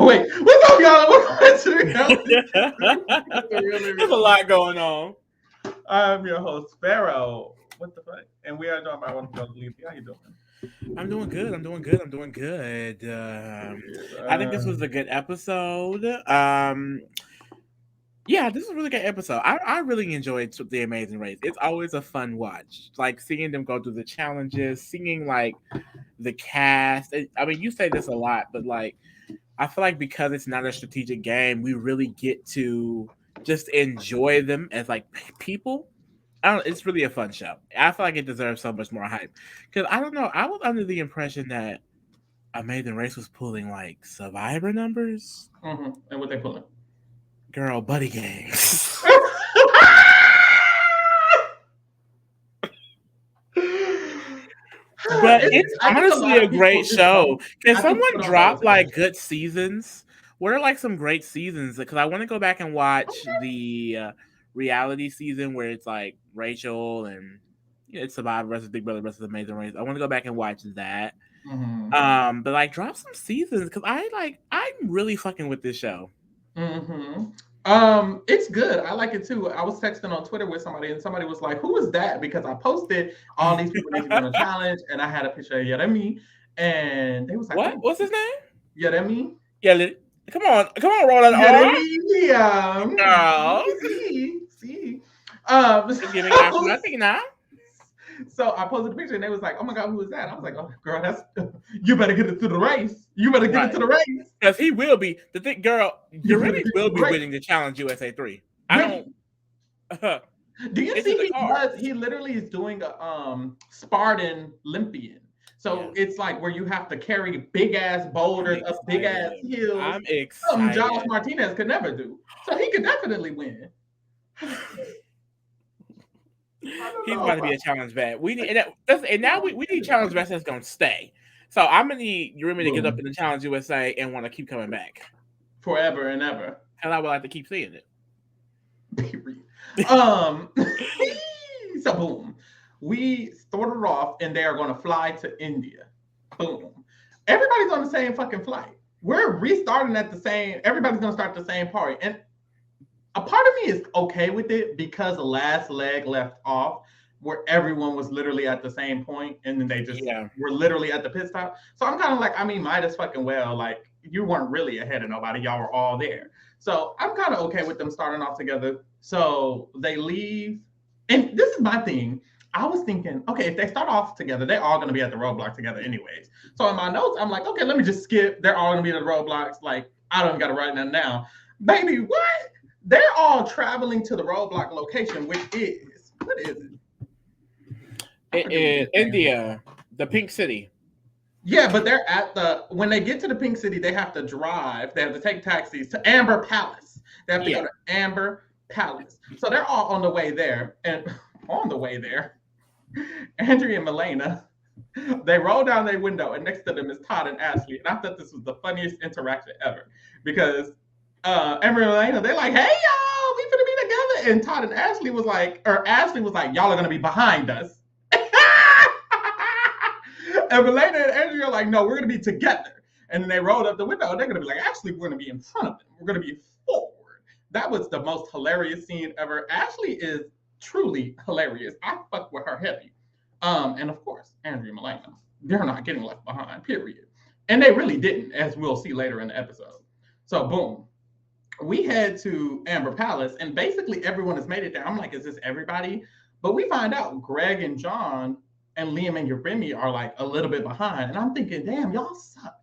Wait, what's up, y'all? Welcome to the There's a lot going on. I'm your host, Pharaoh. What the fuck? And we are joined by one of those Lee. How you doing? I'm doing good. I'm doing good. I'm doing good. I think this was a good episode. Yeah, this was a really good episode. I really enjoyed The Amazing Race. It's always a fun watch. Like seeing them go through the challenges, seeing like the cast. I mean, you say this a lot, but like I feel like because it's not a strategic game, we really get to just enjoy them as like people. I don't. It's really a fun show. I feel like it deserves so much more hype because I don't know. I was under the impression that Amazing Race was pulling like Survivor numbers. And what they pulling? Girl, buddy games. But it's honestly a great show. Can someone drop like good seasons? What are like some great seasons? Because I want to go back and watch the reality season where it's like Rachel and it's Survivor versus Big Brother versus Amazing Race. I want to go back and watch that. But like drop some seasons because I'm really fucking with this show. It's good. I like it too. I was texting on Twitter with somebody, and somebody was like, "Who is that?" Because I posted all these people need to be on a challenge, and I had a picture of Yeremi, and they was like, "What? What's his name?" Yeremi. Yeah, come on, Roland. Yeremi. Girl. See. Giving out nothing now. So I posted a picture and they was like, "Oh my God, who is that?" I was like, "Oh, girl, that's you better get it to the race. You better get it to the race because he will be the thing, girl. Yeremi will be winning the Challenge USA 3. I don't. Do you see he literally is doing a Spartan Olympian? So it's like where you have to carry big ass boulders up big ass hills. I'm excited. Giles Martinez could never do. So he could definitely win. He's about to be a challenge vet. We need and now we need challenge vets that's gonna stay. So I'm gonna need Yeremi to get up in the Challenge USA and want to keep coming back forever and ever. And I would like to keep seeing it. Period. So boom, we started off and they are going to fly to India. Boom, everybody's on the same fucking flight. We're restarting at the same. Everybody's going to start the same party and. A part of me is okay with it because the last leg left off where everyone was literally at the same point and then they just were literally at the pit stop. So I'm kind of like, I mean, might as fucking well, like you weren't really ahead of nobody. Y'all were all there. So I'm kind of okay with them starting off together. So they leave. And this is my thing. I was thinking, okay, if they start off together, they're all going to be at the roadblock together anyways. So in my notes, I'm like, okay, let me just skip. They're all going to be at the roadblocks. Like, I don't got to write them down. Baby, what? They're all traveling to the roadblock location, which is what is it? It is India, the Pink City. Yeah, but they're when they get to the Pink City, they have to drive. They have to take taxis to Amber Palace. They have to go to Amber Palace. So they're all on the way there. And on the way there, Andrea and Milena, they roll down their window, and next to them is Todd and Ashley. And I thought this was the funniest interaction ever because Amber and Elena, they're like, "Hey y'all, we finna be together." And Todd and Ashley was like, "Y'all are gonna be behind us." And Elena and Andrea are like, "No, we're gonna be together." And then they rolled up the window and they're gonna be like, "Actually, we're gonna be in front of them. We're gonna be forward." That was the most hilarious scene ever. Ashley is truly hilarious. I fuck with her heavy. And of course, Andrea and Elena, they're not getting left behind, period. And they really didn't, as we'll see later in the episode. So boom. We head to Amber Palace, and basically everyone has made it there. I'm like, is this everybody? But we find out Greg and John and Liam and Yeremi are like a little bit behind. And I'm thinking, damn, y'all suck.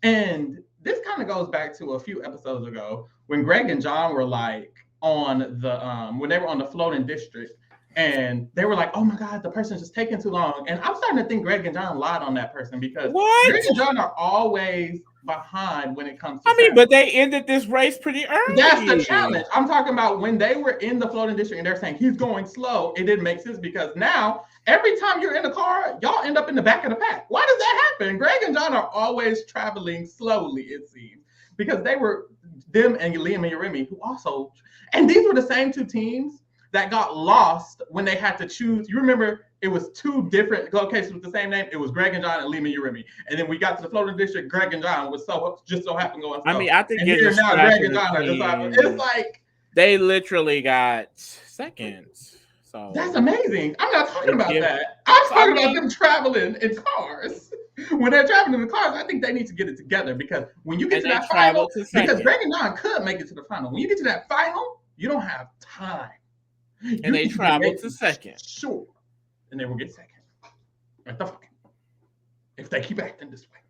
And this kind of goes back to a few episodes ago when Greg and John were like on the, when they were on the floating district. And they were like, "Oh my God, the person's just taking too long." And I'm starting to think Greg and John lied on that person because Greg and John are always behind when it comes to but they ended this race pretty early. That's the challenge. I'm talking about when they were in the floating district and they're saying he's going slow. It didn't make sense because now every time you're in a car, y'all end up in the back of the pack. Why does that happen? Greg and John are always traveling slowly, it seems, because they were them and Liam and Yeremi who also, and these were the same two teams that got lost when they had to choose. You remember it was two different locations with the same name. It was Greg and John and Lima Urimi. And then we got to the Floating District. Greg and John was just so happened going. I mean, I think and it's here a now, scratch Greg of and the John are just team. it's like they literally got seconds. So that's amazing. I'm not talking about that. I'm talking about them traveling in cars. When they're traveling in the cars, I think they need to get it together because when you get to that final, because Greg and John could make it to the final. When you get to that final, you don't have time. And they travel to second. Sure. And they will get second. What the fuck? If they keep acting this way.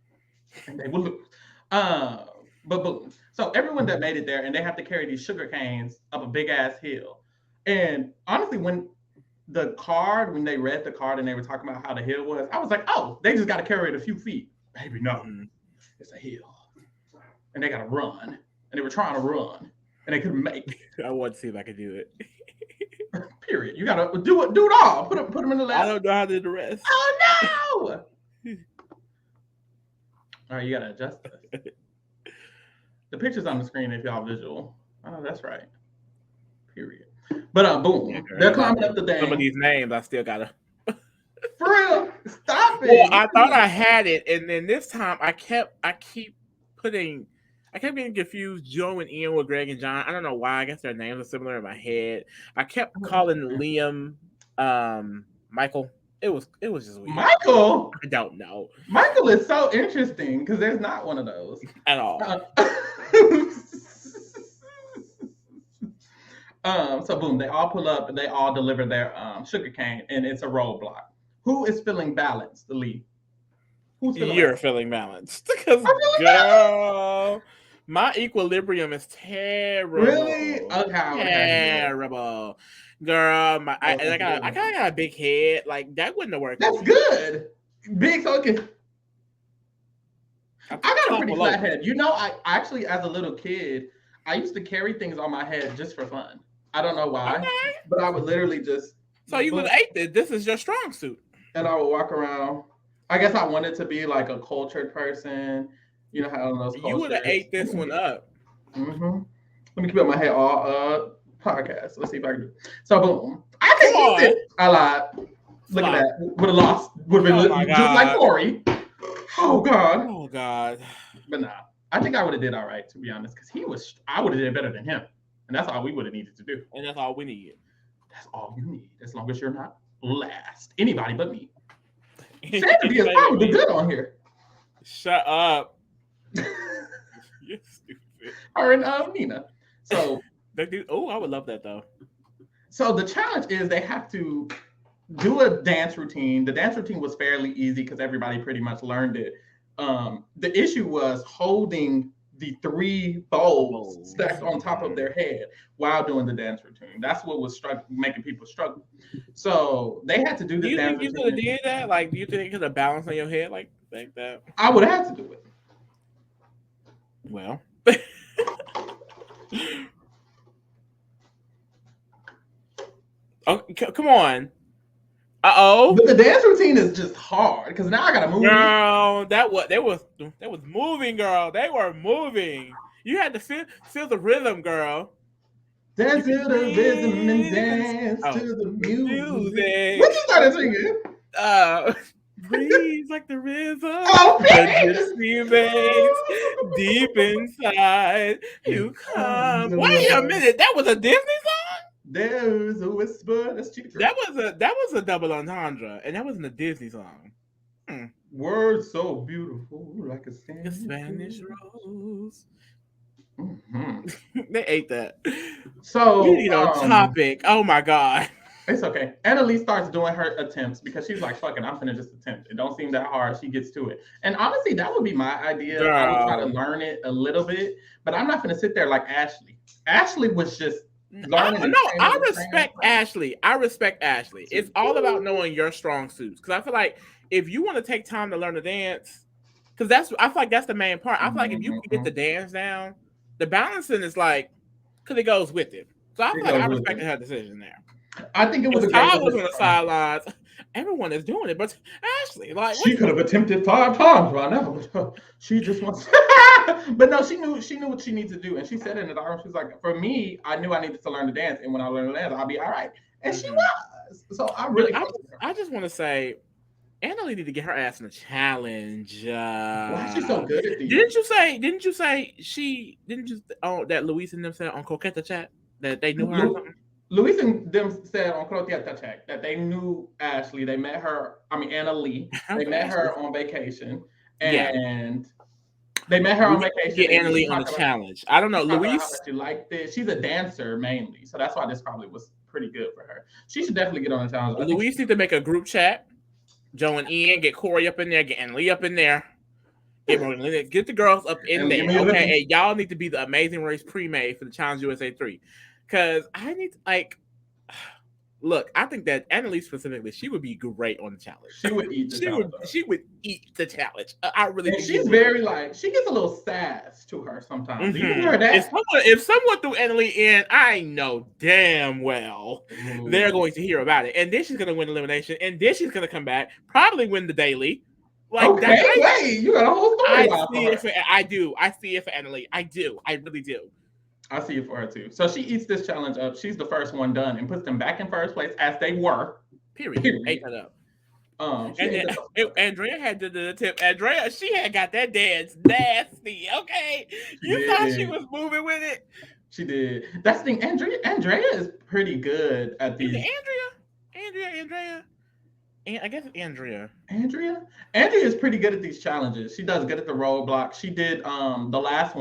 And they will lose. But boom. So everyone that made it there, and they have to carry these sugar canes up a big ass hill. And honestly, when they read the card and they were talking about how the hill was, I was like, oh, they just got to carry it a few feet. Baby, no. It's a hill. And they got to run. And they were trying to run. And they couldn't make it. I want to see if I could do it. Period. You gotta do it all. Put them in the last. I don't know how to do the rest. Oh no! All right, you gotta adjust this. The picture's on the screen if y'all visual. Oh, that's right. Period. But boom, yeah, they're climbing up the dam. Some of these names I still gotta. For real, stop it. Well, I thought I had it, and then this time I kept getting confused. Joe and Ian with Greg and John. I don't know why. I guess their names are similar in my head. I kept calling Liam Michael. It was just weird. Michael? I don't know. Michael is so interesting because there's not one of those. At all. So boom, they all pull up and they all deliver their sugar cane, and it's a roadblock. Who is feeling balanced, the lead? You're feeling balanced. Because girl, my equilibrium is terrible. Really? Okay. Terrible. Girl, I kind of got a big head. Like, that wouldn't have worked. That's good. Big, so okay. I got a pretty flat head. You know, I actually, as a little kid, I used to carry things on my head just for fun. I don't know why, but I would literally just. So you would have ate this. This is your strong suit. And I would walk around. I guess I wanted to be like a cultured person. You know how those cultures. You would have ate this one up. Mm-hmm. Let me keep up my head all podcast. Let's see if I can do it. So boom. I can eat it. I lied. Look at that. Would have lost. Would have been just like Corey. Oh God. Oh God. But nah. I think I would have did all right, to be honest, because I would have did better than him. And that's all we would have needed to do. And that's all we need. That's all you need, as long as you're not last. Anybody but me. Sandy is probably good on here. Shut up. You're stupid. Her and Nina. So they do. Oh, I would love that though. So the challenge is they have to do a dance routine. The dance routine was fairly easy because everybody pretty much learned it. The issue was holding the 3 bowls stacked on top of their head while doing the dance routine. That's what was making people struggle. So they had to do this dance routine. Do you think you could have did that? Like, do you think you could have balanced on your head like that? I would have had to do it. Well. Oh, come on. Uh-oh. But the dance routine is just hard because now I gotta move. Girl, that was moving, girl. They were moving. You had to feel the rhythm, girl. Dance to the rhythm and dance to the music. What you started singing? Breathe like the river. Oh, deep inside. You come. Wait a minute. That was a Disney song? There's a whisper. That's cheap. That was a double entendre, and that wasn't a Disney song. Words so beautiful, like a Spanish rose. Mm-hmm. They ate that. So we need on topic. Oh my God. It's okay. Annalise starts doing her attempts because she's like, "Fucking, I'm finna just attempt. It don't seem that hard." She gets to it, and honestly, that would be my idea. Girl. I would try to learn it a little bit, but I'm not finna sit there like Ashley. Ashley was just. I respect Ashley. I respect Ashley. It's all about knowing your strong suits. Because I feel like if you want to take time to learn to dance, because I feel like that's the main part. I feel like if you can get the dance down, the balancing is like, because it goes with it. So I feel like I respected her decision there. I think it was. I was on the sidelines. Everyone is doing it, but Ashley, like, she could have attempted 5 times right now, but she just wants. But no, she knew what she needs to do, and she said it in the arm. She's like, for me, I knew I needed to learn to dance, and when I learned to dance, I'll be all right. And she was. So I But really fuck with her. I just want to say, Annalie need to get her ass in a challenge. Why is she so good at these? Didn't you say she? Didn't you? Oh, that Luis and them said on Coqueta chat that they knew her or Lu- something. Luis and them said on Crotiata Check that they knew Ashley. They met her. I mean Anna Lee. They Okay, met Ashley. her on vacation, Yeah, and they met her we on need to vacation. get And Annalie on the challenge. I don't know, she talked about how Luis. much she liked it. She's a dancer mainly, so that's why this probably was pretty good for her. She should definitely get on the challenge. I think she Luis need to make a group chat. Joe and Ian, get Corey up in there, get Annalie up in there. Get the girls up in and give there, me a okay? little. And y'all need to be the Amazing Race pre-made for the Challenge USA 3. Because I need to, like, look, I think that Annalise specifically, she would be great on the challenge. She would eat the challenge. She would eat the challenge. I really And think she's very like she gets a little sass to her sometimes. You Mm-hmm. hear that? If someone threw Annalie in, I know damn well they're going to hear about it. And then she's gonna win elimination, and then she's gonna come back, probably win the daily. Like that. Okay, wait, you got a whole storyline for her. I do. I see it for Annalie. I do. I really do. I see it for her too. So she eats this challenge up. She's the first one done and puts them back in first place as they were. Period. Ate that up. And then Andrea had the tip. Andrea, she had got that dance nasty. Okay, you thought she was moving with it. She did. That's the thing. Andrea is pretty good at these. Andrea. And I guess it's Andrea. Andrea is pretty good at these challenges. She does good at the roadblock. She did the last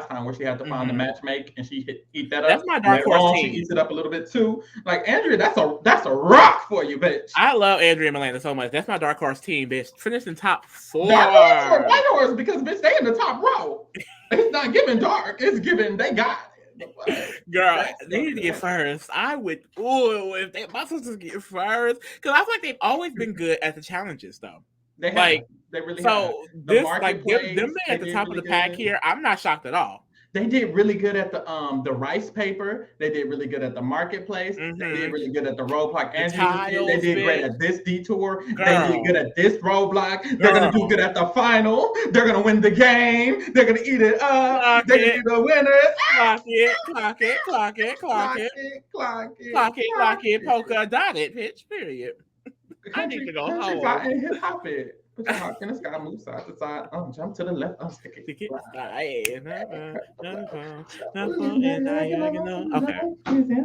time where she had to find the matchmake and she eat that up. That's my dark horse team. She eats it up a little bit too. Like Andrea, that's a rock for you, bitch. I love Andrea Milana so much. That's my dark horse team, bitch. Finished in top 4. White horse because bitch, they in the top row. It's not giving dark. It's giving they got it. Girl, they need to get first. I would, if my sisters get first, because I feel like they've always been good at the challenges, though. They really so have. This like them at the top of the pack here. I'm not shocked at all. They did really good at the rice paper. They did really good at the marketplace. They did really good at the roadblock. They did great at this detour. Girl. They did good at this roadblock. They're gonna do good at the final. They're gonna win the game. They're gonna eat it up. They're gonna be the winners. Clock it. Polka dotted, pitch. Period. I need to go home. And hip hop it. Put your heart in the sky, move side to side, jump to the left, stick it. Okay.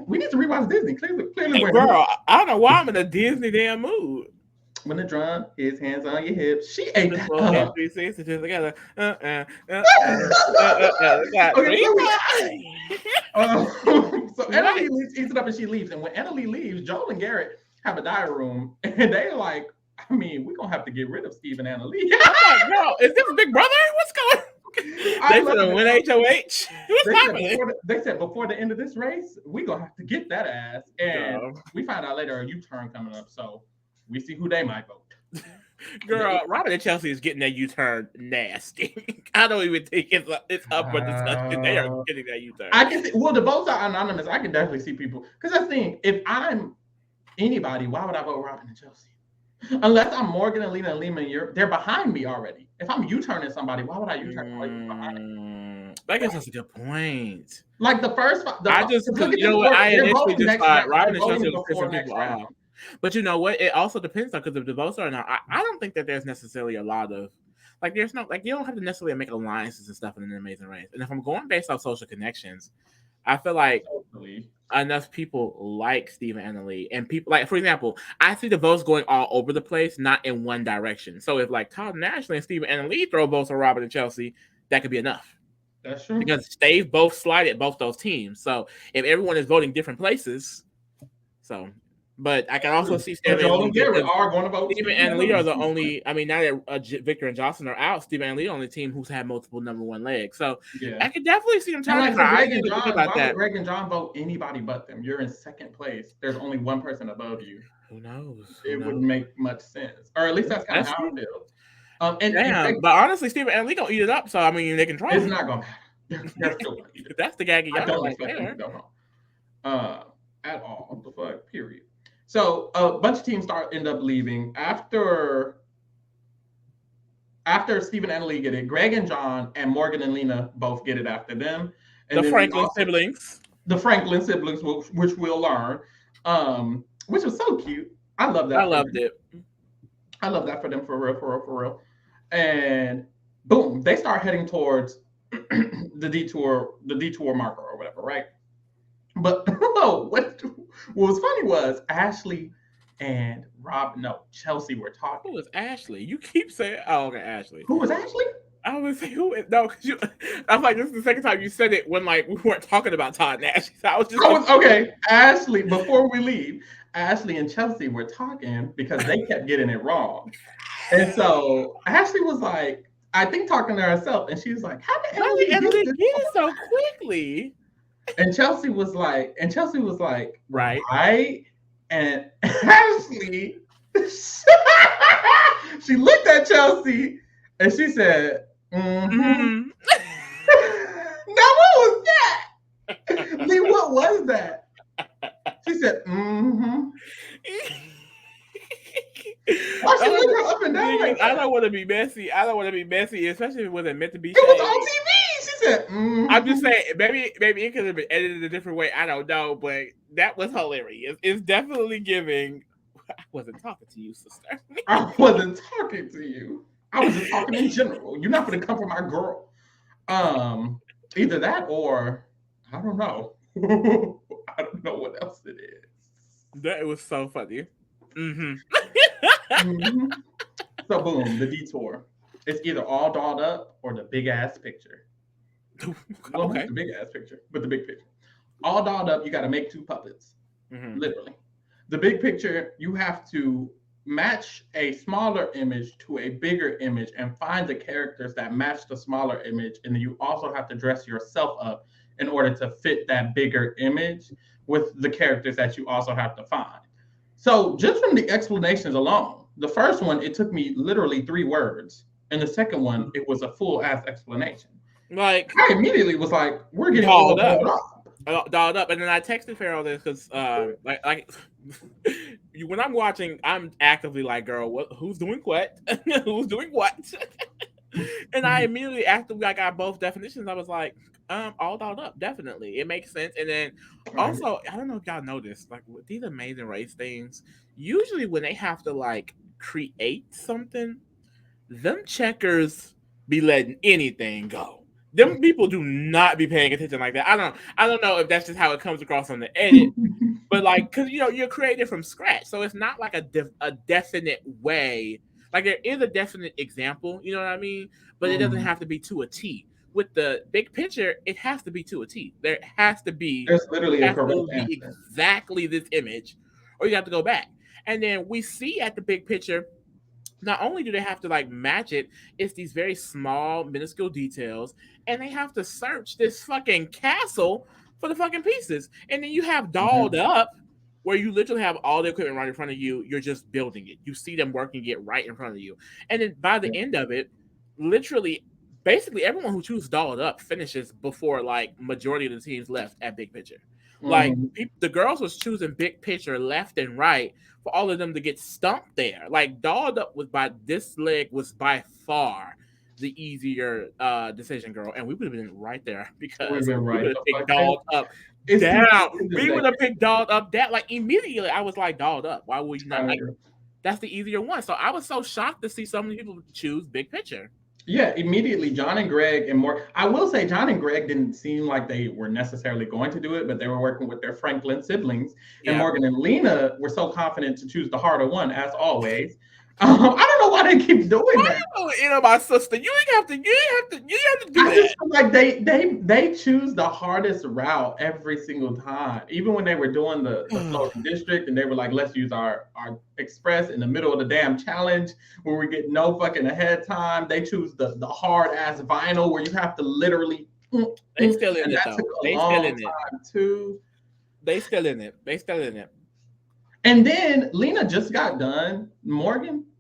We need to rewatch Disney. Clearly, hey, girl, I don't know why I'm in a Disney damn mood. When the drum, his hands on your hips. She ate that up. 360 together. So Annalie eats it up and she leaves. And when Annalie leaves, Joel and Garrett have a diary room, and they're like, I mean, we're gonna have to get rid of Steve and Annalie. I'm like, girl, is this Big Brother? What's going on? They said win HOH. What's happening? They said before the end of this race, we're gonna have to get that ass. And we find out later a U-turn coming up, so we see who they might vote. Girl, Robin and Chelsea is getting that U-turn nasty. I don't even think it's up for discussion. They are getting that U-turn. I can see, well, the votes are anonymous. I can definitely see people, because that's the thing. If I'm anybody, why would I vote Robin and Chelsea? Unless I'm Morgan and Lena and Lehman, they're behind me already. If I'm U-turning somebody, why would I U-turn somebody behind me? I guess that's a good point. Like the first, you know what? I initially just thought Robin and Chelsea was pissing people off. But you know what? It also depends though, because if the votes are not, I don't think that there's necessarily a lot of there's no you don't have to necessarily make alliances and stuff in an Amazing Race. And if I'm going based off social connections, I feel like enough people like Steve and Annalie, and people like, for example, I see the votes going all over the place, not in one direction. So if like Todd and Ashley and Steve and Annalie throw votes on Robin and Chelsea, that could be enough. That's true. Because they've both slided both those teams. So if everyone is voting different places, but I can also see Steve and Garrett are going to vote. Steve and Lee are the only. I mean, now that Victor and Jocelyn are out, Steve and Lee are the only team who's had multiple number one legs. So I could definitely see them turning. Greg and John vote anybody but them? You're in second place. There's only one person above you. Who knows? It wouldn't make much sense, or at least that's kind of how it feels. But honestly, Steve and Lee gonna eat it up. So I mean, they can try. It's not gonna matter. They're still gonna eat it. That's the gaggy. I don't expect them to go home. At all. What the fuck? Period. So a bunch of teams end up leaving after Steve and Annalie get it. Greg and John and Morgan and Lena both get it after them. And the Franklin siblings. The Franklin siblings, which we'll learn. which was so cute. I love I that for loved them. it. I love that for them for real, for real, for real. And boom, they start heading towards the detour marker or whatever, right? But what was funny was Ashley and Rob, no, Chelsea were Who talking. is Ashley? You keep saying, oh, okay, Ashley. Who was Ashley? I was say who is no, because you. I was like, this is the second time you said it when like we weren't talking about Todd and Ashley. So I was just I was confused. okay. Ashley, before we leave, Ashley and Chelsea were talking because they kept getting it wrong. And so Ashley was like, I think talking to herself, and she was like, "How did How did Emily get Emily this?" get it so quickly? And Chelsea was like, Right. right? And Ashley, she looked at Chelsea and she said, mm-hmm. Mm. Now what was that? Lee, what was that? She said, mm-hmm. Why she look her up and down like I that? don't want to be messy. I don't want to be messy, especially if it wasn't meant to be It was shady. on TV. She said, I'm just mm-hmm. saying, maybe it could have been edited a different way. I don't know, but that was hilarious. It's definitely giving. I wasn't talking to you, sister. I wasn't talking to you. I was just talking in general. You're not gonna come for my girl. Um, Either that or I don't know. I don't know what else it is. That was so funny. Mm-hmm. Mhm. So boom, the detour. It's either all dolled up or the big ass picture. Well, not Okay. the big ass picture, but the big picture. All dolled up, you got to make two puppets, Mm-hmm. literally. The big picture, you have to match a smaller image to a bigger image and find the characters that match the smaller image. And then you also have to dress yourself up in order to fit that bigger image with the characters that you also have to find. So, just from the explanations alone, the first one, it took me literally 3 words. And the second one, it was a full ass explanation. Like I immediately was like, we're getting all dolled up. balled up. Dolled up, and then I texted Pharaoh this because, like when I'm watching, I'm actively like, "Girl, what? Who's doing what? Who's doing what?" And I immediately, after I got both definitions, I was like, all dolled up, definitely, it makes sense. And then Right. also, I don't know if y'all noticed, like with these Amazing Race things, usually when they have to like create something, them checkers be letting anything go. Them people do not be paying attention like that. I don't know if that's just how it comes across on the edit, but like because you're creating from scratch, so it's not like a definite way. Like there is a definite example, you know what I mean? But it doesn't Mhm. have to be to a T. With the big picture, it has to be to a T. There has to be There's literally a correct absolutely answer. exactly this image, or you have to go back. And then we see at the big picture, not only do they have to like match it, it's these very small, minuscule details, and they have to search this fucking castle for the fucking pieces. And then you have dolled Mhm. up where you literally have all the equipment right in front of you. You're just building it. You see them working it right in front of you. And then by the end of it, literally, basically everyone who chooses dolled up finishes before like majority of the teams left at big picture. Like Mhm. the girls was choosing big picture left and right for all of them to get stumped there. Like dolled up was by this leg was by far the easier decision, girl, and we would have been right there We've because been we right would have the picked fuck there. dolled up It's down. the We would have decade. picked dolled up down. Like immediately, I was like dolled up. Why would you not? I Like agree. that's the easier one. So I was so shocked to see so many people choose big picture. Yeah, immediately John and Greg and more. I will say John and Greg didn't seem like they were necessarily going to do it, but they were working with their Franklin siblings. And Yeah. Morgan and Lena were so confident to choose the harder one, as always. I don't know why they keep doing Why that. you know my sister? You ain't have to. You ain't have to. You ain't have to do I just that. feel like they choose the hardest route every single time. Even when they were doing the floating district and they were like, let's use our express in the middle of the damn challenge where we get no fucking ahead time. They choose the hard ass vinyl where you have to literally They still in and it that took though. a They still long in it. time too. They still in it. They still in it. And then Lena just got done.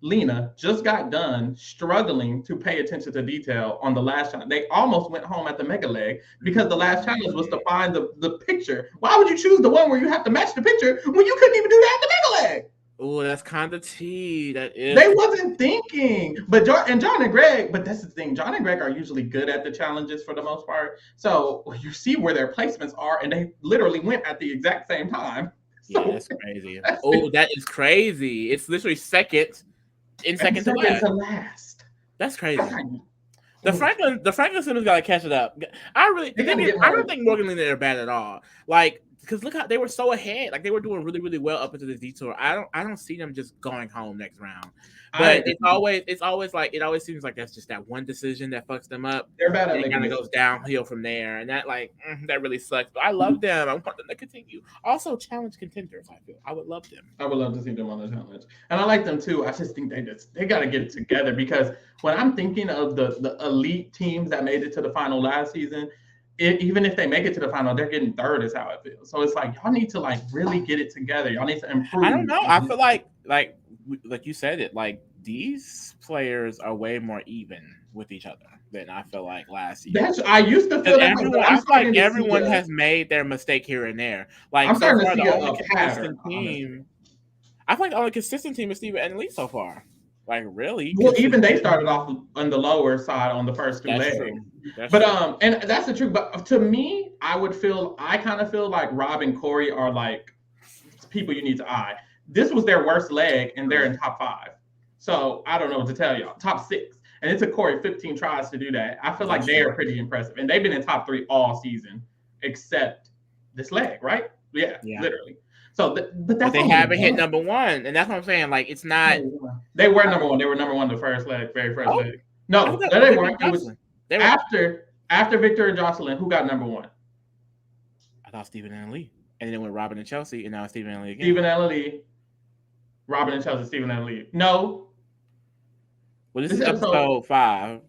Lena just got done struggling to pay attention to detail on the last challenge. They almost went home at the mega leg because the last challenge was to find the picture. Why would you choose the one where you have to match the picture when you couldn't even do that at the mega leg? Oh, that's kind of tea. That is. They wasn't thinking. But John and Greg, but that's the thing. John and Greg are usually good at the challenges for the most part. So you see where their placements are, and they literally went at the exact same time. Yeah, So that's crazy. that's Oh, that is crazy. It's literally second to second last. to last. That's That's crazy. like, oof. The Franklin Simmons got to catch it up. The They thing gotta is, get I more. don't think Morgan Lee are bad at all. Like, because look how they were so ahead. Like they were doing really, really well up into this detour. I don't see them just going home next round. I But agree. it's always like it always seems like that's just that one decision that fucks them up, They're bad and at it making kind of decisions. goes downhill from there. And that that really sucks. But I love them. I want them to continue. Also, challenge contenders. I feel I would love them. I would love to see them on the challenge, and I like them too. I just think they got to get it together because when I'm thinking of the elite teams that made it to the final last season, even if they make it to the final, they're getting third. Is how it feels. So it's like y'all need to like really get it together. Y'all need to I don't improve. know. I feel like you said it. Like these players are way more even with each other than I feel like last year. That's I used to Because feel that way, but I feel like everyone has made their mistake here and there. Like I'm so starting to far, see the only a pattern. consistent Honestly, team. I feel like the only consistent team is Steven and Lee so far. Like really well, even consistent. they started off on the lower side on the first two That's legs. true. That's But true. and that's the truth. But to me, I kind of feel like Rob and Corey are like people you need to eye. This was their worst leg, and they're in top 5. So I don't know what to tell y'all. Top 6, and it took Corey 15 tries to do that. I feel like That's they true. are pretty impressive, and they've been in top 3 all season, except this leg, right? Yeah, Yeah. literally. So, but But that's they only haven't hit one. number one, and that's what I'm saying. Like it's not. They were number one. They were number one the first leg, very first Oh, leg. I No, thought no, they Victor weren't. It was Johnson. They were. after Victor and Jocelyn. Who got number one? I thought Stephen and Lee, and then went Robin and Chelsea, and now Stephen and Lee again. Stephen and Lee, Robin and Chelsea, Stephen and Lee. No. Well, this is episode 5.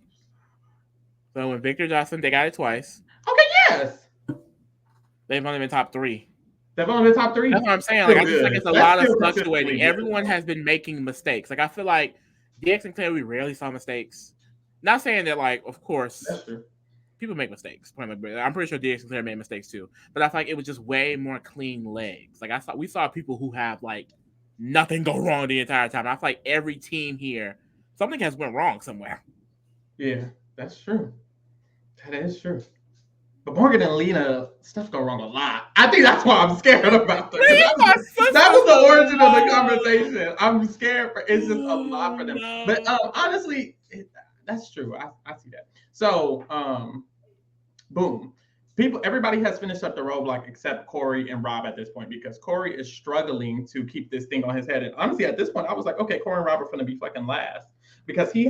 So when Victor Johnson, they got it twice. Okay, yes. They've only been top 3. They've only been top 3. That's what I'm saying. Like I just like it's a lot of fluctuating. Good. Everyone has been making mistakes. Like I feel like DX and Claire, we rarely saw mistakes. Not saying that, like, of course, That's true. People make mistakes. I'm pretty sure DX and Claire made mistakes too. But I feel like it was just way more clean legs. Like we saw people who have like nothing go wrong the entire time. I feel like every team here, something has went wrong somewhere. Yeah, that's true. That is true. But Morgan and Lena, stuff go wrong a lot. I think that's why I'm scared about them. That was the origin of the conversation. I'm scared for it's just a lot for them. No. But honestly, that's true. I see that. So, boom. Everybody has finished up the roadblock except Corey and Rob at this point because Corey is struggling to keep this thing on his head. And honestly, at this point, I was like, okay, Corey and Rob are going to be fucking last because he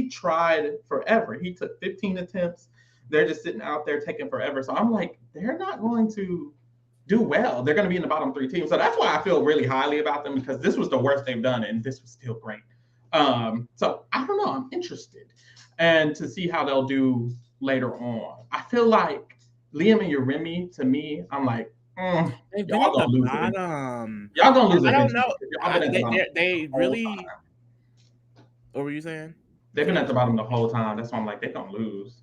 tried forever. He took 15 attempts. They're just sitting out there taking forever. So I'm like, they're not going to do well. They're going to be in the bottom 3 teams. So that's why I feel really highly about them because this was the worst they've done, and this was still great. So I don't know. I'm interested and to see how they'll do later on. I feel like Liam and Uremi, to me, I'm like, y'all gonna lose it. Y'all gonna lose it. I don't know. They really. What were you saying? They've been at the bottom the whole time. That's why I'm like, they're gonna lose.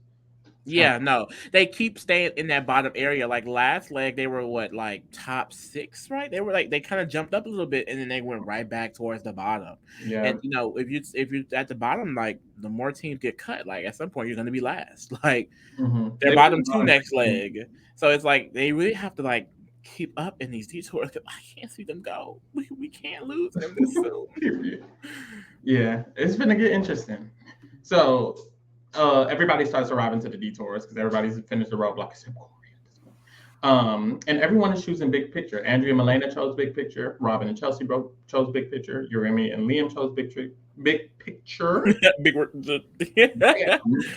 Yeah, no, they keep staying in that bottom area. Like last leg, they were like top 6, right? They were like they kind of jumped up a little bit, and then they went right back towards the bottom. Yeah. And if you're at the bottom, like the more teams get cut, like at some point you're going to be last. Like they're bottom 2 next leg, so it's like they really have to like keep up in these detours. I can't see them go. We can't lose them this soon. Yeah, it's gonna get interesting. So. Everybody starts arriving to the detours because everybody's finished the roadblock except Corey at this point. And everyone is choosing big picture. Andrea and Milena chose big picture. Robin and Chelsea chose big picture. Uremi and Liam chose big picture.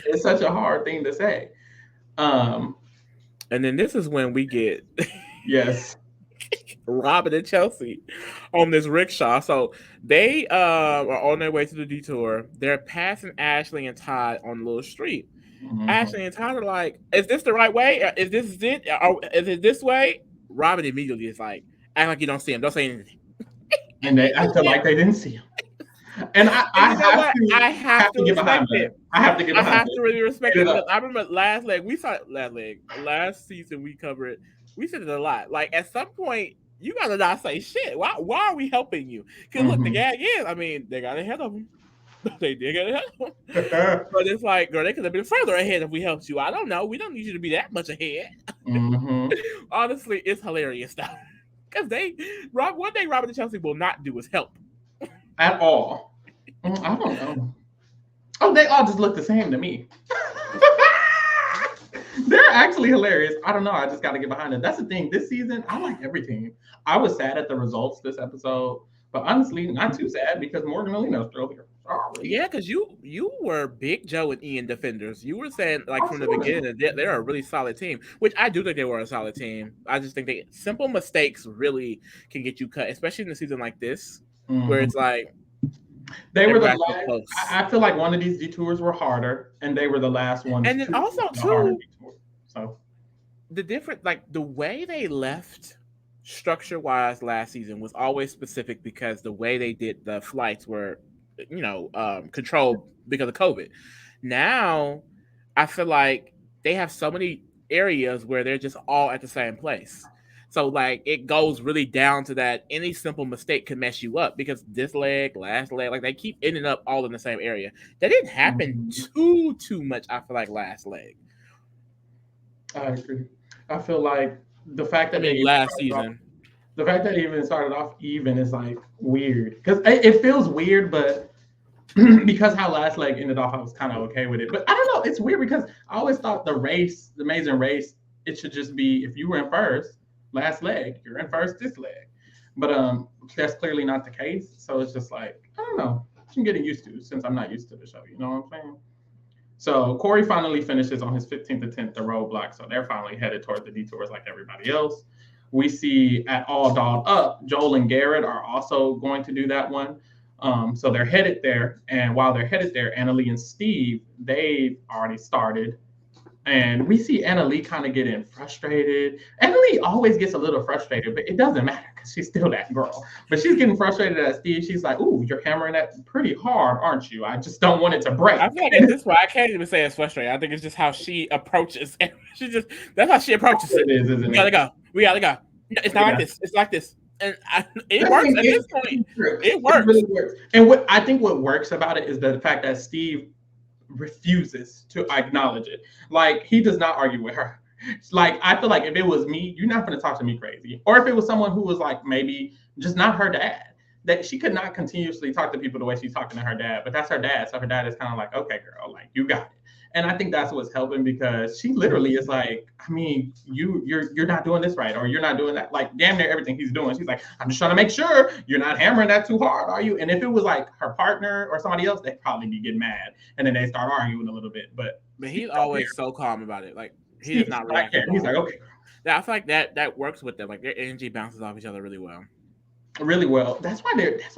It's such a hard thing to say. And then this is when we get yes. Robin and Chelsea on this rickshaw. So they are on their way to the detour. They're passing Ashley and Todd on the little street. Mm-hmm. Ashley and Todd are like, is this the right way? Is this it? Is it this way? Robin immediately is like, act like you don't see him. Don't say anything. And they acted like they didn't see him. And I have to get behind it. I have to get behind it. I have to really respect it. Because I remember last season we covered it. We said it a lot. Like at some point, you gotta not say shit. Why are we helping you? Because look, the gag is, I mean, they got ahead of them. They did get ahead of them. But it's like, girl, they could have been further ahead if we helped you. I don't know. We don't need you to be that much ahead. Honestly, it's hilarious stuff. Because one thing Robert and Chelsea will not do is help. at all. I don't know. Oh, they all just look the same to me. They're actually hilarious. I don't know. I just got to get behind it. That's the thing. This season, I like everything. I was sad at the results this episode, but honestly, not too sad because Morgan and Lena are still here. Sorry. Yeah, because you were big Joe and Ian defenders. You were saying like from the Absolutely. beginning that they're a really solid team, which I do think they were a solid team. I just think they simple mistakes really can get you cut, especially in a season like this, where Mhm. it's like They were the everybody's so last. close. I feel like one of these detours were harder, and they were the last ones And then to also take the harder too, detour. So, the different like the way they left structure wise last season was always specific because the way they did the flights were controlled because of COVID. Now I feel like they have so many areas where they're just all at the same place. So like it goes really down to that any simple mistake can mess you up because this leg, last leg, like they keep ending up all in the same area. That didn't happen mhm. too much, I feel like last leg. I agree. I feel like the fact I that they mean even last started off, season. the fact that they even started off even is like weird because it feels weird, but because how last leg ended off, I was kind of okay with it. But I don't know, it's weird because I always thought the race, the Amazing Race, it should just be if you were in first, last leg, you're in first this leg. But that's clearly not the case. So it's just like I don't know. I'm getting used to since I'm not used to the show. You know what I'm saying? So Corey finally finishes on his 15th attempt the roadblock. So they're finally headed toward the detours like everybody else. We see at all dolled up, Joel and Garrett are also going to do that one. So they're headed there. And while they're headed there, Annalie and Steve, they've already started. And we see Annalie kind of getting frustrated. Annalie always gets a little frustrated, but it doesn't matter because she's still that girl. But she's getting frustrated at Steve. She's like, "Ooh, you're hammering that pretty hard, aren't you? I just don't want it to I break." feel like at this point, I can't even say it's frustrating. I think it's just how she approaches. She just that's how she approaches it. It is, We isn't gotta it? go. We gotta go. No, it's not like Yeah. this. It's like this, and it I works mean, at this point. it works. It It works. really works. And what I think what works about it is the fact that Steve refuses to acknowledge it. Like he does not argue with her. Like I feel like if it was me, you're not going to talk to me crazy. Or if it was someone who was like maybe just not her dad, that she could not continuously talk to people the way she's talking to her dad. But that's her dad, so her dad is kind of like, okay, girl, like you got it. And I think that's what's helping because she literally is like, I mean, you're not doing this right, or you're not doing that. Like damn near everything he's doing. She's like, I'm just trying to make sure you're not hammering that too hard, are you? And if it was like her partner or somebody else, they'd probably be getting mad, and then they start arguing a little bit. But But Steve he's don't care. always so calm about it. Like he Steve does does not not react care. at He's like, all. okay, Yeah, I feel like that works with them. Like their energy bounces off each other really well. really well. That's why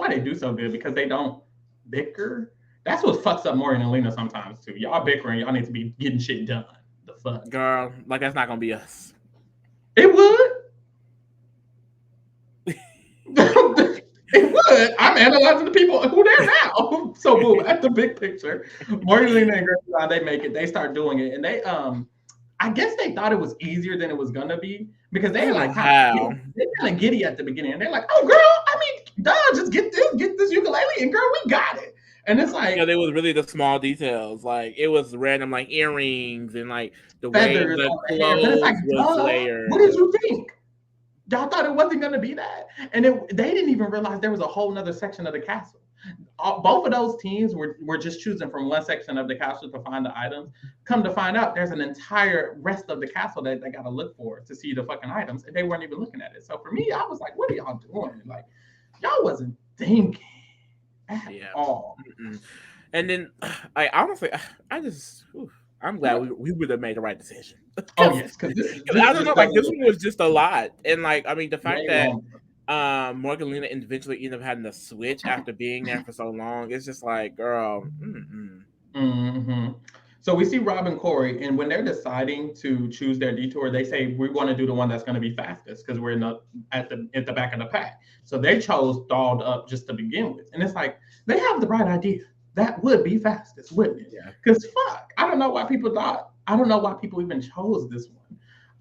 they do so good because they don't bicker. That's what fucks up Morgan and Lena sometimes too. Y'all bickering, y'all need to be getting shit done. The fuck. Girl, like that's not gonna be us. It would. It would. I'm analyzing the people who they're now. So boom, at the big picture, Morgan, Lena, and Grace, they make it. They start doing it, and they I guess they thought it was easier than it was gonna be because I they don't like know kind of how. they're kind of giddy at the beginning. And they're like, "Oh, girl, I mean, duh, just get this ukulele, and girl, we got it." And it's You like know, it was really the small details. Like it was random, like earrings and like the way feathers the on the hair, but it's like, clothes was duh, what layered. did you think? Y'all thought it wasn't gonna be that, and they didn't even realize there was a whole nother section of the castle. Both of those teams were just choosing from one section of the castle to find the items. Come to find out, there's an entire rest of the castle that they got to look for to see the fucking items, and they weren't even looking at it. So for me, I was like, "What are y'all doing? Like, y'all wasn't thinking at Yeah. all." Mm-mm. And then, I honestly, I just, I'm glad we would have made the right decision. Oh Because yes, because this I this don't just know, felt like a this little one was just a lot, and like I mean, the fact way that longer. Morgan Lena eventually ended up having to switch after being there for so long, it's just like, girl, hmm So we see Rob and Corey, and when they're deciding to choose their detour, they say we want to do the one that's going to be fastest because we're in at the back of the pack. So they chose dolled up just to begin with, and it's like they have the right idea. That would be fastest, wouldn't it? yeah. Because fuck, I don't know why people thought. I don't know why people even chose this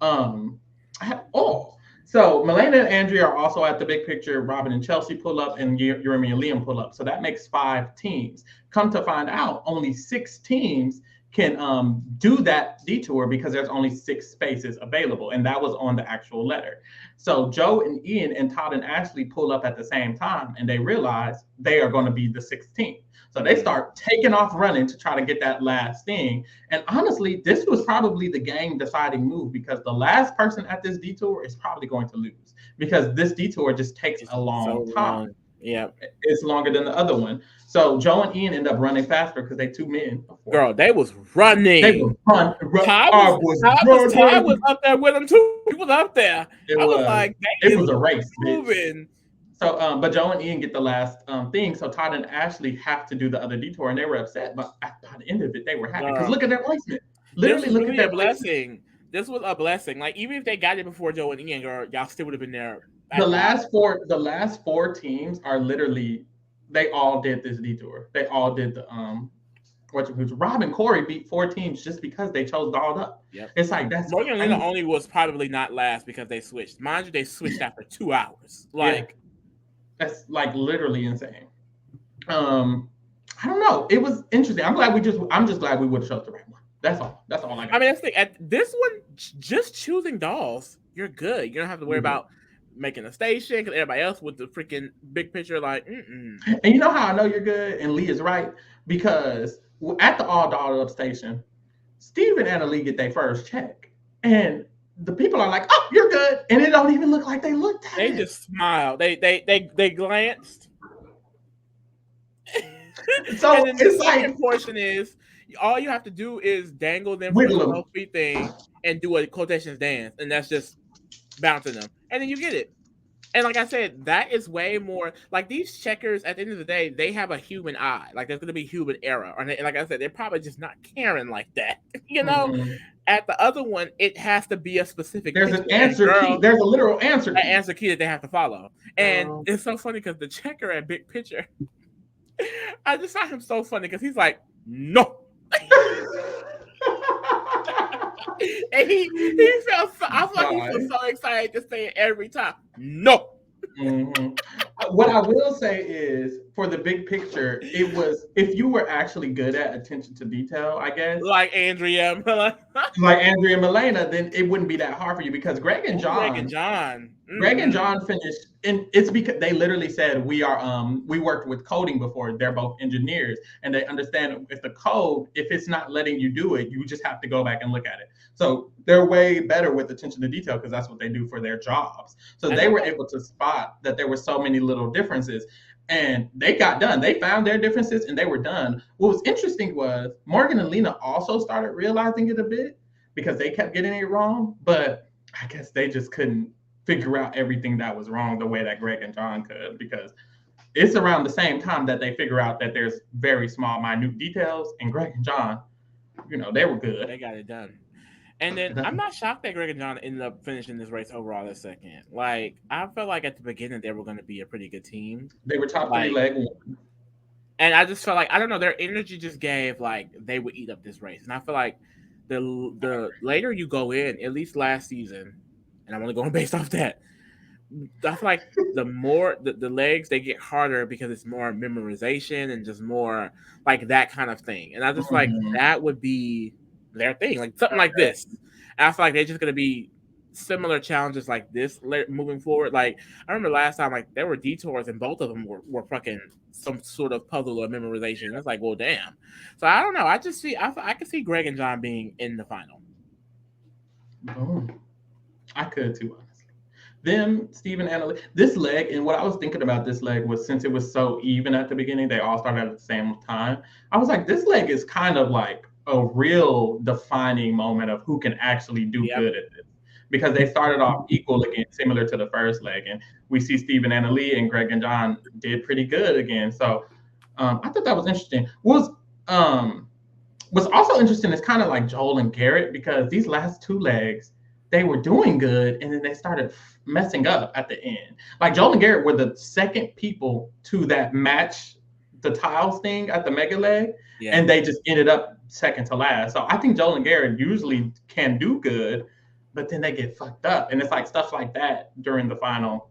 one. At all. So Milena and Andrea are also at the big picture. Robin and Chelsea pull up, and Jeremy and Liam pull up. So that makes 5 teams. Come to find out, only 6 teams can do that detour because there's only 6 spaces available, and that was on the actual letter. So Joe and Ian and Todd and Ashley pull up at the same time, and they realize they are going to be the 16th. So they Mm. start taking off running to try to get that last thing. And honestly, this was probably the game deciding move because the last person at this detour is probably going to lose because this detour just takes It's a long so time. long. Yeah. It's longer than the other one. So Joe and Ian end up running faster because they 2 men, of course. Girl, they was They were running. I was Todd was running. up there with him too. He was up there. It I was was like, they it is was a race, bitch. moving. So, but Joe and Ian get the last thing. So Todd and Ashley have to do the other detour, and they were upset. But by the end of it, they were happy because Girl, look at their placement. this Literally, was look at really a their placement. blessing. This was a blessing. Like even if they got it before Joe and Ian, girl, y'all still would have been there The at the bottom. last four, the last four teams are literally they all did this detour. They all did the Rob and Corey beat 4 teams just because they chose dolled up. Yep. It's like that's Morgan and Lena crazy. only was probably not last because they switched. Mind you, they switched after 2 hours. Yeah, Like, that's like literally insane. Um, I don't know. It was interesting. I'm just glad we would have chose the right one. That's all. That's all I I got. mean, that's the thing. At this one, just choosing dolls, you're good. You don't have to worry about making a station because everybody else with the freaking big picture, like, mm-mm. And you know how I know you're good, and Lee is right because at the all dolled up station, Steve and Anna Lee get their first check, and the people are like, "Oh, you're good," and it don't even look like they looked at They it. just smiled. They glanced. So And then the it's like second portion is all you have to do is dangle them from a wiggle them. 12 feet thing and do a quotations dance, and that's just bouncing them, and then you get it. And like I said, that is way more like these checkers. At the end of the day, they have a human eye. Like there's gonna be human error, and like I said, they're probably just not caring like that. You know. Mm-mm. At the other one, it has to be a specific There's an picture, and answer key. girl, There's a literal answer an key. answer key that they have to follow. And Girl. it's so funny because the checker at Big Picture, I just find him so funny because he's like, no. And he felt so, I feel like he feels so excited to say it every time. No. Mm-hmm. What I will say is, for the big picture, it was if you were actually good at attention to detail, I guess, Like Andrea. like Andrea and Milena, then it wouldn't be that hard for you because Greg and Oh, Greg and John John. Greg and Mm-hmm. John finished, and it's because they literally said we worked with coding before. They're both engineers, and they understand if the code, if it's not letting you do it, you just have to go back and look at it. So they're way better with attention to detail because that's what they do for their jobs. So I they know were that. able to spot that there were so many little differences, and they got done. They found their differences, and they were done. What was interesting was Morgan and Lena also started realizing it a bit because they kept getting it wrong, but I guess they just couldn't figure out everything that was wrong the way that Greg and John could because it's around the same time that they figure out that there's very small, minute details. And Greg and John, they were good. They got it done. And then I'm not shocked that Greg and John ended up finishing this race overall as second. Like I felt like at the beginning they were going to be a pretty good team. They were top three Like, leg one. and I just felt like I don't know their energy just gave like they would eat up this race. And I feel like the later you go in, at least last season, and I'm only going based off that. I feel like the more the legs they get harder because it's more memorization and just more like that kind of thing. And I just feel like Mm-hmm. that would be their thing, like something like this. And I feel like they're just gonna be similar challenges like this moving forward. Like I remember last time, like there were detours and both of them were fucking some sort of puzzle or memorization. And it's like, well, damn. So I don't know. I just see I can see Greg and John being in the final. Boom. I could too, honestly. Them, Stephen, Anna, this leg, and what I was thinking about this leg was since it was so even at the beginning, they all started at the same time. I was like, this leg is kind of like a real defining moment of who can actually do Yep. good at this. Because they started off equal again, similar to the first leg. And we see Stephen, Anna Lee, and Greg and John did pretty good again. So I thought that was interesting. Um, what's also interesting is kind of like Joel and Garrett because these last 2 legs, they were doing good and then they started messing up at the end. Like Joel and Garrett were the second people to that match the tiles thing at the mega leg, Yeah. and they just ended up second to last. So I think Joel and Garrett usually can do good, but then they get fucked up. And it's like stuff like that during the final.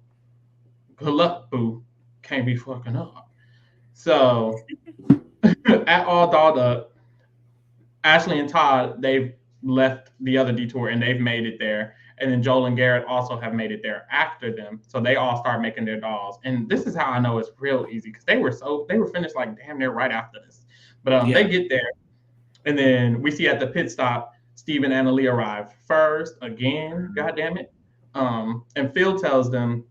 Good luck, boo. Can't be fucking up. So at all dolled up, Ashley and Todd, they've left the other detour and they've made it there. And then Joel and Garrett also have made it there after them. So they all start making their dolls. And this is how I know it's real easy because they were finished like damn near right after this. But they Yeah. get there, and then we see at the pit stop, Steve and Anna Lee arrive first again. God damn it! And Phil tells them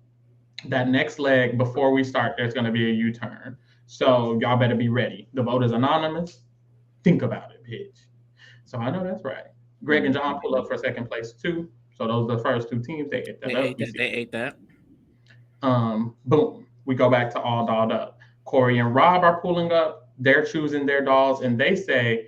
that next leg before we start, there's going to be a U-turn. So y'all better be ready. The vote is anonymous. Think about it, bitch. So I know that's right. Greg and John pull up for second place too. So those are the first two teams. They ate that up. They ate that. Boom. We go back to all dolled up. Corey and Rob are pulling up. They're choosing their dolls, and they say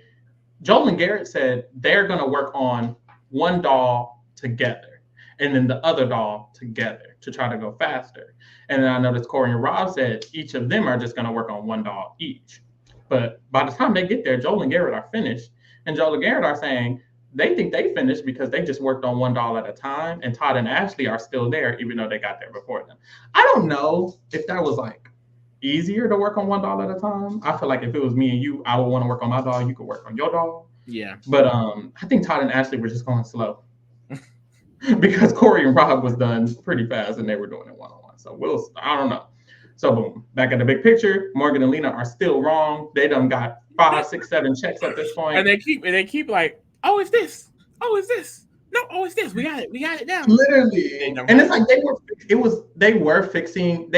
Joel and Garrett said they're gonna work on one doll together, and then the other doll together to try to go faster. And then I noticed Corey and Rob said each of them are just gonna work on one doll each. But by the time they get there, Joel and Garrett are finished, and Joel and Garrett are saying they think they finished because they just worked on one doll at a time, and Todd and Ashley are still there, even though they got there before them. I don't know if that was like easier to work on one doll at a time. I feel like if it was me and you, I would want to work on my doll. You could work on your doll. Yeah. But I think Todd and Ashley were just going slow because Corey and Rob was done pretty fast and they were doing it one-on-one. So I don't know. So boom, back at the big picture, Morgan and Lena are still wrong. They done got 5, 6, 7 checks at this point. And they keep like, oh, it's this. Oh, it's this. No, oh, it's this. We got it down. Literally. And it's like they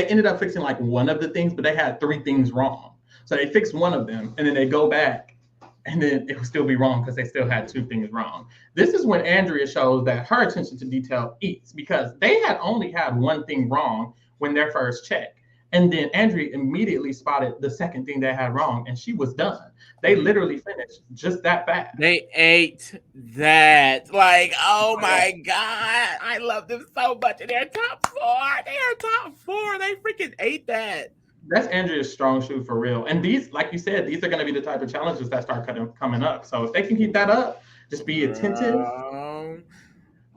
ended up fixing like one of the things, but they had 3 things wrong. So they fixed one of them and then they go back and then it will still be wrong because they still had 2 things wrong. This is when Andrea shows that her attention to detail eats because they had only had 1 thing wrong when their first check. And then Andrea immediately spotted the second thing they had wrong and she was done. They literally finished just that fast. They ate that. Like, oh my God. I love them so much. And they're top 4. They are top 4. They freaking ate that. That's Andrea's strong suit for real. And these, like you said, these are going to be the type of challenges that start coming up. So if they can keep that up, just be attentive.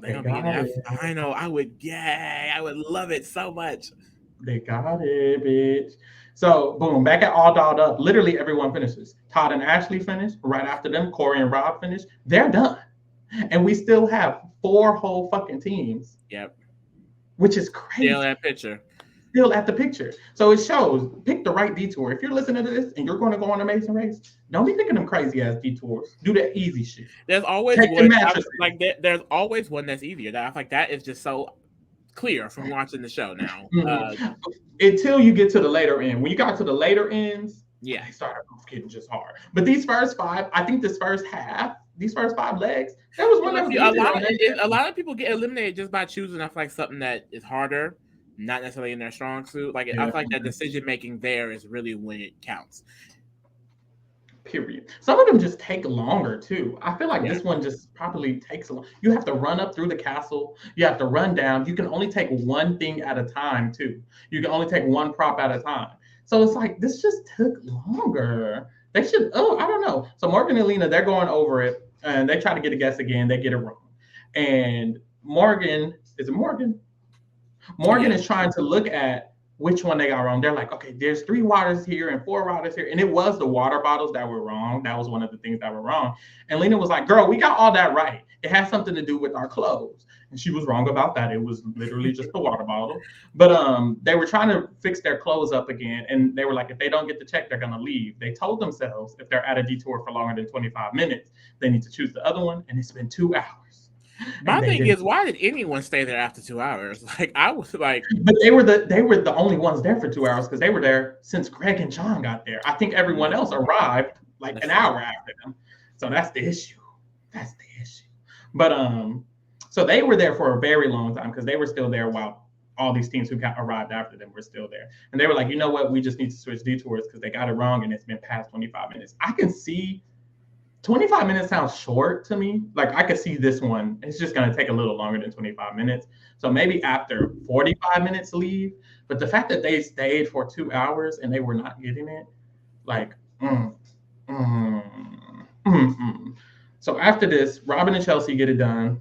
They're going to be in that final. I would love it so much. They got it, bitch. So, boom, back at all dolled up. Literally everyone finishes. Todd and Ashley finished. Right after them, Corey and Rob finished. They're done. And we still have 4 whole fucking teams. Yep. Which is crazy. Still at picture. Still at the picture. So it shows, pick the right detour. If you're listening to this and you're going to go on Amazing Race, don't be picking them crazy ass detours. Do that easy shit. There's always there's always one that's easier. That I like that is just so clear from watching the show now. Until you get to the later end. When you got to the later ends, yeah, they started getting just hard. But these first 5, I think this first half, these first 5 legs, that was one of a lot of people get eliminated just by choosing. I feel like something that is harder, not necessarily in their strong suit. Like I feel like that decision making there is really when it counts. Period. Some of them just take longer too. I feel like this one just probably takes a long. You have to run up through the castle. You have to run down. You can only take one thing at a time too. You can only take one prop at a time. So it's like this just took longer. They should. I don't know. So Morgan and Lena, they're going over it, and they try to get a guess again. They get it wrong. And Morgan is trying to look at which one they got wrong. They're like, okay, there's 3 waters here and 4 waters here. And it was the water bottles that were wrong. That was one of the things that were wrong. And Lena was like, girl, we got all that right. It has something to do with our clothes. And she was wrong about that. It was literally just the water bottle. But they were trying to fix their clothes up again. And they were like, if they don't get the check, they're going to leave. They told themselves if they're at a detour for longer than 25 minutes, they need to choose the other one. And it's been 2 hours. My thing is, why did anyone stay there after 2 hours? Like I was like, but they were the only ones there for 2 hours because they were there since Greg and John got there. I think everyone else arrived like an hour after them. So that's the issue. But so they were there for a very long time because they were still there while all these teams who arrived after them were still there. And they were like, you know what? We just need to switch detours because they got it wrong and it's been past 25 minutes. I can see 25 minutes sounds short to me. Like I could see this one. It's just going to take a little longer than 25 minutes. So maybe after 45 minutes leave. But the fact that they stayed for 2 hours and they were not getting it, like, So after this, Robin and Chelsea get it done.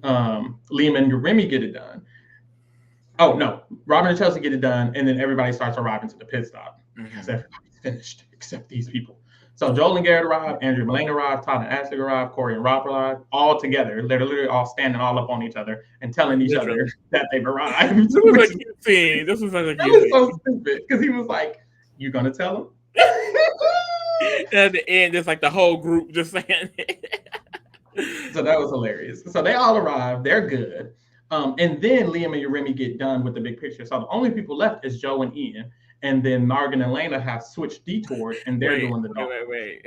Liam and Remy get it done. Oh, no. Robin and Chelsea get it done. And then everybody starts arriving to the pit stop. Because everybody's finished except these people. So Joel and Garrett arrived, Andrew and Melanie arrived, Todd and Ashley arrived, Corey and Rob arrived, all together. They're literally all standing all up on each other and telling each other Literally. that they've arrived. This was a cute scene. This was such a That cute was scene. so stupid because he was like, "You gonna tell him?" And at the end, it's like the whole group just saying it. So that was hilarious. So they all arrived. They're good. And then Liam and Uremi get done with the big picture. So the only people left is Joe and Ian. And then Morgan and Lena have switched detours and they're doing the dog. Wait.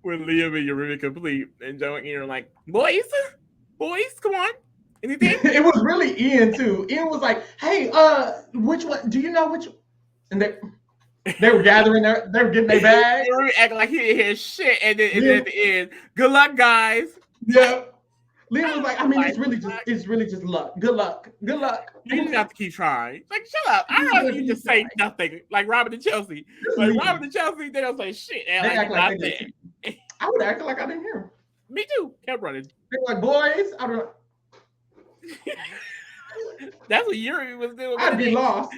When Liam and Uremi complete, and Joe and Ian are like, boys, come on. Anything? It was really Ian too. Ian was like, "Hey, which one? Do you know which?" And they were gathering they were getting their bag. Uremi acting like he didn't hear shit, and then at the end, good luck, guys. Yeah. Liam was like, "I mean, it's really just luck. Good luck. You just have to keep trying." Like, shut up. I don't know you just say nothing. Like Robert and Chelsea. Like Robert and Chelsea, they don't say shit. They act like they did. I would act like I didn't hear him. Me too. Kept running. They were like, "Boys, I don't know." That's what Yuri was doing. I'd be lost.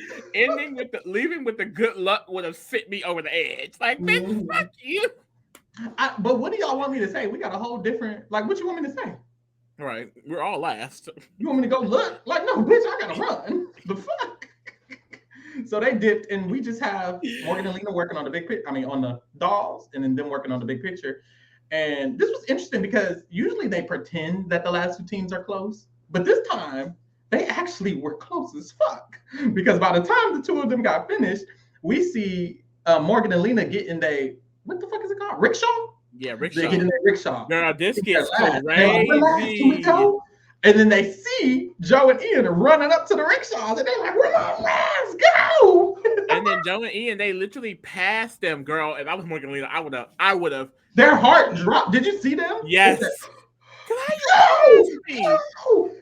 Leaving with the good luck would have sent me over the edge. Like, bitch, fuck you. But what do y'all want me to say? We got a whole different. Like, what you want me to say? All right, we're all last. You want me to go look? Like, no, bitch, I gotta run. The fuck. So they dipped, and we just have Morgan and Lena working on the big picture. I mean, on the dolls, and then them working on the big picture. And this was interesting because usually they pretend that the last two teams are close, but this time they actually were close as fuck. Because by the time the two of them got finished, we see Morgan and Lena get in what the fuck is it called? Rickshaw? Yeah, rickshaw. They get in their rickshaw. Girl, this gets crazy. Can we go? And then they see Joe and Ian running up to the rickshaws, and they're like, "Let's go!" And then Joe and Ian, they literally passed them, girl. If I was Morgan and Lena, I would have. Their heart dropped. Did you see them? Yes. No!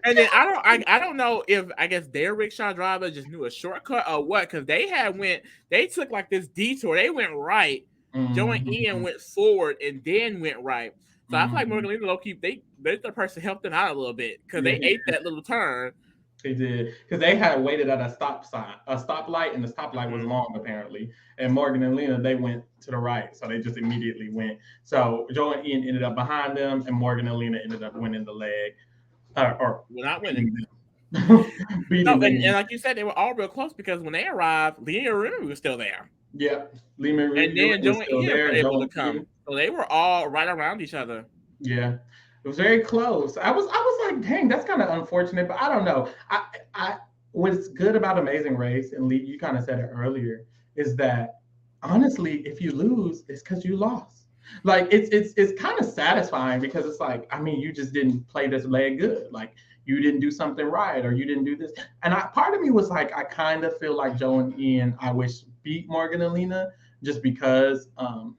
And then I don't know if I guess their rickshaw driver just knew a shortcut or what, because they took like this detour. They went right. Joe and Ian went forward and then went right. So I feel like Morgan and Lena low-key, the person helped them out a little bit because they ate that little turn. They did, because they had waited at a stoplight, and the stoplight was long apparently. And Morgan and Lena, they went to the right, so they just immediately went. So Joe and Ian ended up behind them, and Morgan and Lena ended up winning the leg, or not winning. No, and like you said, they were all real close because when they arrived, Lee and Uremi was still there. Yeah, Lee and Uremi, and then Joe and Ian were able to come, so they were all right around each other. Yeah. It was very close. I was like, dang, that's kind of unfortunate, but I don't know. What's good about Amazing Race, and Lee, you kind of said it earlier, is that honestly, if you lose, it's because you lost. Like it's kind of satisfying because it's like, I mean, you just didn't play this leg good. Like you didn't do something right, or you didn't do this. And part of me was like, I kind of feel like Joe and Ian, I wish beat Morgan and Lena, just because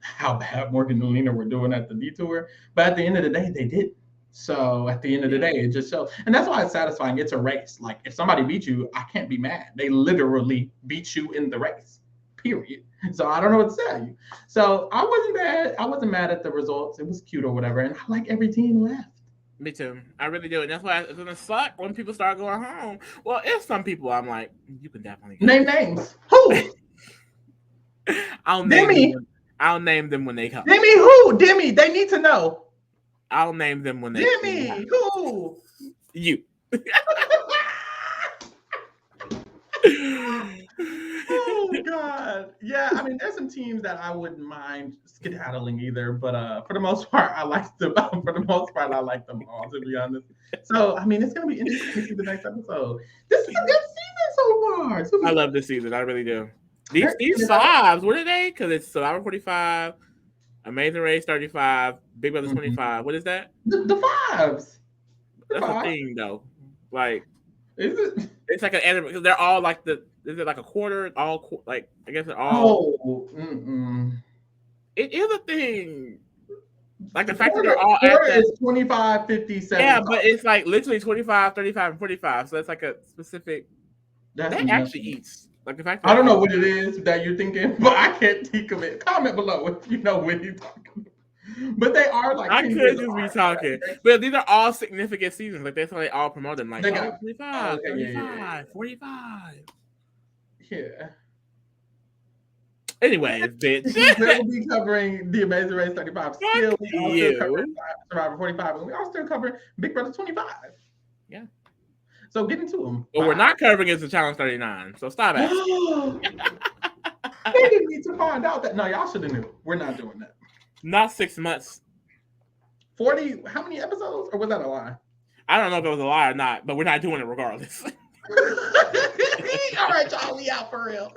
how bad Morgan and Lena were doing at the detour. But at the end of the day, they did. So at the end of the day, it just shows. And that's why it's satisfying. It's a race. Like if somebody beat you, I can't be mad. They literally beat you in the race, period. So I don't know what to tell you. So I wasn't bad. I wasn't mad at the results. It was cute or whatever. And I like every team left. Me too. I really do. And that's why it's going to suck when people start going home. Well, if some people, I'm like, you can definitely name names. Who? I'll name them when they come. Demi who? Demi, they need to know. I'll name them when they Demi who? You. Oh God. Yeah, I mean there's some teams that I wouldn't mind skedaddling either, but for the most part I like them. For the most part I like them all, to be honest. So I mean it's gonna be interesting to see the next episode. This is a good season so far. I love this season, I really do. These fives, what are they? Because it's Survivor 45, Amazing Race 35, Big Brother 25. What is that? The fives. That's a thing though. Like, is it? It's like an anime because they're all like is it like a quarter? All like I guess they're all. Oh, it is a thing. Like the fact that they're all at is 25, 50, 70. Yeah, but it's like literally 25, 35, and 45. So it's like a specific. That actually eats. Like the fact that I don't know what it is that you're thinking, but I can't think of it. Comment below if you know what you're talking about. But they are like. I could just be talking. But these are all significant seasons. Like that's why they all promote them. Like 25, 35, 45. Yeah. Anyways, bitch. We will be covering The Amazing Race 35. Still, we all still covering you. Survivor 45, and we all still covering Big Brother 25. Yeah. So get into them. What we're not covering is the Challenge 39. So stop asking. They didn't need to find out that. No, y'all should have knew. We're not doing that. Not 6 months. 40, how many episodes? Or was that a lie? I don't know if it was a lie or not, but we're not doing it regardless. All right, y'all, we out for real.